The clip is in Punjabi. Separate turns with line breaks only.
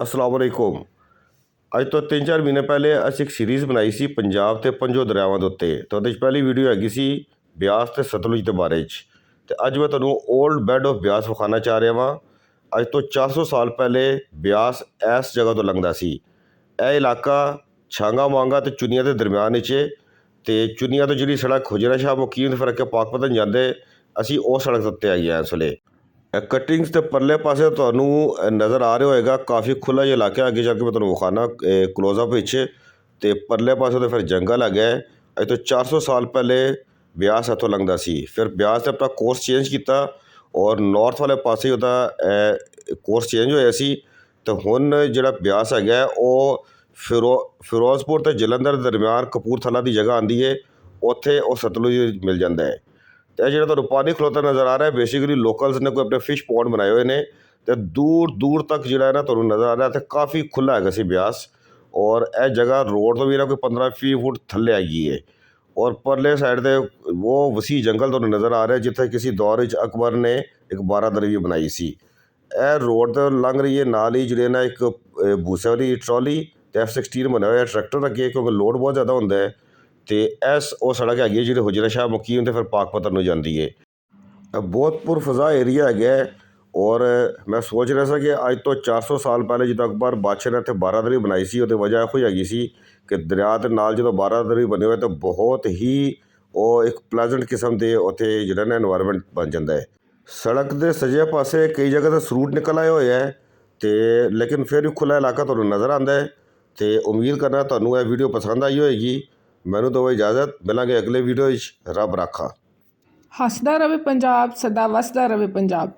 अस्सलाम वालेकुम। ਅੱਜ ਤੋਂ 3-4 ਮਹੀਨੇ ਪਹਿਲੇ ਅਸੀਂ ਇੱਕ ਸੀਰੀਜ਼ ਬਣਾਈ ਸੀ ਪੰਜਾਬ ਤੇ ਪੰਜੋ ਦਰਿਆਵਾਂ ਦੇ ਉੱਤੇ। ਤਾਂ ਉਹਦੇ 'ਚ ਪਹਿਲੀ ਵੀਡੀਓ ਹੈਗੀ ਸੀ ਬਿਆਸ ਤੇ ਸਤਲੁਜ ਦੇ ਬਾਰੇ 'ਚ। ਤੇ ਅੱਜ ਮੈਂ ਤੁਹਾਨੂੰ 올ਡ ਬੈੱਡ ਆਫ ਬਿਆਸ ਵਿਖਾਉਣਾ ਚਾਹ ਰਿਹਾ ਵਾਂ। ਅੱਜ ਤੋਂ 400 ਸਾਲ ਪਹਿਲੇ ਬਿਆਸ ਇਸ ਜਗ੍ਹਾ ਤੋਂ ਲੰਘਦਾ ਸੀ। ਇਹ ਇਲਾਕਾ ਛਾਂਗਾ ਮਾਂਗਾ ਤੇ ਚੁਨੀਆਂ ਦੇ ਦਰਮਿਆਨ ਵਿੱਚ ਹੈ। ਤੇ ਚੁਨੀਆਂ ਤੋਂ ਜਿਹੜੀ ਸੜਕ ਹੁਜਰਾ ਸ਼ਾਹ ਮੁਕੀਮ ਦੇ ਫਰਕ ਕੇ ਪਾਕਪਤਨ ਜਾਂਦੇ, ਅਸੀਂ ਉਹ ਸੜਕ ਦੇ ਉੱਤੇ ਆਈਏ ਇਸ ਵੇਲੇ। ਕਟਿੰਗਸ ਦੇ ਪਰਲੇ ਪਾਸੇ ਤੁਹਾਨੂੰ ਨਜ਼ਰ ਆ ਰਿਹਾ ਹੋਏਗਾ ਕਾਫੀ ਖੁੱਲ੍ਹਾ ਜਿਹਾ ਇਲਾਕਾ। ਅੱਗੇ ਜਾ ਕੇ ਮੈਂ ਤੁਹਾਨੂੰ ਵਿਖਾਉਣਾ ਕਲੋਜ਼ਅਪ ਵਿੱਚ। ਤੇ ਪਰਲੇ ਪਾਸੇ ਤੋਂ ਫਿਰ ਜੰਗਲ ਹੈਗਾ। ਅੱਜ ਤੋਂ 400 ਸਾਲ ਪਹਿਲੇ ਬਿਆਸ ਇੱਥੋਂ ਲੰਘਦਾ ਸੀ। ਫਿਰ ਬਿਆਸ ਨੇ ਆਪਣਾ ਕੋਰਸ ਚੇਂਜ ਕੀਤਾ ਔਰ ਨਾਰਥ ਵਾਲੇ ਪਾਸੇ ਉਹਦਾ ਕੋਰਸ ਚੇਂਜ ਹੋਇਆ ਸੀ। ਤੇ ਹੁਣ ਜਿਹੜਾ ਬਿਆਸ ਹੈਗਾ ਉਹ ਫਿਰੋਜ਼ਪੁਰ ਤੇ ਜਲੰਧਰ ਦੇ ਦਰਮਿਆਨ ਕਪੂਰਥਲਾ ਦੀ ਜਗ੍ਹਾ ਆਉਂਦੀ ਹੈ। ਉੱਥੇ ਉਹ ਸਤਲੁਜ ਮਿਲ ਜਾਂਦਾ ਹੈ। ਤੇ ਇਹ ਜਿਹੜਾ ਤੁਹਾਨੂੰ ਪਾਣੀ ਖਲੋਤਾ ਨਜ਼ਰ ਆ ਰਿਹਾ, ਬੇਸਿਕਲੀ ਲੋਕਲਸ ਨੇ ਕੋਈ ਆਪਣੇ ਫਿਸ਼ ਪੌਂਡ ਬਣਾਏ ਹੋਏ ਨੇ। ਤੇ ਦੂਰ ਦੂਰ ਤੱਕ ਜਿਹੜਾ ਹੈ ਨਾ ਤੁਹਾਨੂੰ ਨਜ਼ਰ ਆ ਰਿਹਾ ਤੇ ਕਾਫੀ ਖੁੱਲ੍ਹਾ ਹੈਗਾ ਸੀ ਬਿਆਸ। ਔਰ ਇਹ ਜਗ੍ਹਾ ਰੋਡ ਤੋਂ ਵੀ ਨਾ ਕੋਈ 15-20 ਫੁੱਟ ਥੱਲੇ ਹੈਗੀ ਹੈ। ਔਰ ਪਰਲੇ ਸਾਈਡ 'ਤੇ ਉਹ ਵਸੀ ਜੰਗਲ ਤੁਹਾਨੂੰ ਨਜ਼ਰ ਆ ਰਿਹਾ ਜਿੱਥੇ ਕਿਸੇ ਦੌਰ ਵਿੱਚ ਅਕਬਰ ਨੇ ਇੱਕ ਬਾਰਾਦਰੀ ਵੀ ਬਣਾਈ ਸੀ। ਇਹ ਰੋਡ 'ਤੇ ਲੰਘ ਰਹੀ ਹੈ, ਨਾਲ ਹੀ ਜਿਹੜੇ ਨਾ ਇੱਕ ਭੂਸੇ ਵਾਲੀ ਟਰਾਲੀ ਤੇ F-16 ਬਣਿਆ ਹੋਇਆ ਟਰੈਕਟਰ ਅੱਗੇ, ਕਿਉਂਕਿ ਲੋਡ ਬਹੁਤ ਜ਼ਿਆਦਾ ਹੁੰਦਾ ਹੈ। ਤੇ ਉਹ ਸੜਕ ਹੈਗੀ ਹੈ ਜਿਹੜੀ ਹੁਜਰਾ ਸ਼ਾਹ ਮੁਕੀਮ ਤੇ ਫਿਰ ਪਾਕਪਤਨ ਨੂੰ ਜਾਂਦੀ ਹੈ। ਬਹੁਤ ਪੁਰਫਜ਼ਾ ਏਰੀਆ ਹੈਗਾ। ਔਰ ਮੈਂ ਸੋਚ ਰਿਹਾ ਸੀ ਕਿ ਅੱਜ ਤੋਂ 400 ਸਾਲ ਪਹਿਲੇ ਜਦੋਂ ਅਕਬਰ ਬਾਦਸ਼ਾਹ ਨੇ ਇੱਥੇ ਬਾਰਾਦਰੀ ਬਣਾਈ ਸੀ, ਉਹਦੀ ਵਜ੍ਹਾ ਇਹੋ ਹੀ ਹੈਗੀ ਸੀ ਕਿ ਦਰਿਆ ਦੇ ਨਾਲ ਜਦੋਂ ਬਾਰਾਦਰੀ ਬਣੇ ਹੋਏ ਤਾਂ ਬਹੁਤ ਹੀ ਉਹ ਇੱਕ ਪਲੈਜ਼ੈਂਟ ਕਿਸਮ ਦੇ ਉੱਥੇ ਜਿਹੜਾ ਨਾ ਇਨਵਾਇਰਮੈਂਟ ਬਣ ਜਾਂਦਾ ਹੈ। ਸੜਕ ਦੇ ਸੱਜੇ ਪਾਸੇ ਕਈ ਜਗ੍ਹਾ 'ਤੇ ਸਰੂਟ ਨਿਕਲ ਆਏ ਹੋਏ ਹੈ। ਤੇ ਲੇਕਿਨ ਫਿਰ ਵੀ ਖੁੱਲ੍ਹਾ ਇਲਾਕਾ ਤੁਹਾਨੂੰ ਨਜ਼ਰ ਆਉਂਦਾ ਹੈ। ਤੇ ਉਮੀਦ ਕਰਨਾ ਤੁਹਾਨੂੰ ਇਹ ਵੀਡੀਓ ਪਸੰਦ ਆਈ ਹੋਏਗੀ। ਮੈਨੂੰ ਦਿਓ ਇਜਾਜ਼ਤ, ਮਿਲਾਂਗੇ ਅਗਲੇ ਵੀਡੀਓ ਵਿੱਚ। ਰੱਬ ਰਾਖਾ।
ਹੱਸਦਾ ਰਵੇ ਪੰਜਾਬ, ਸਦਾ ਵਸਦਾ ਰਵੇ ਪੰਜਾਬ।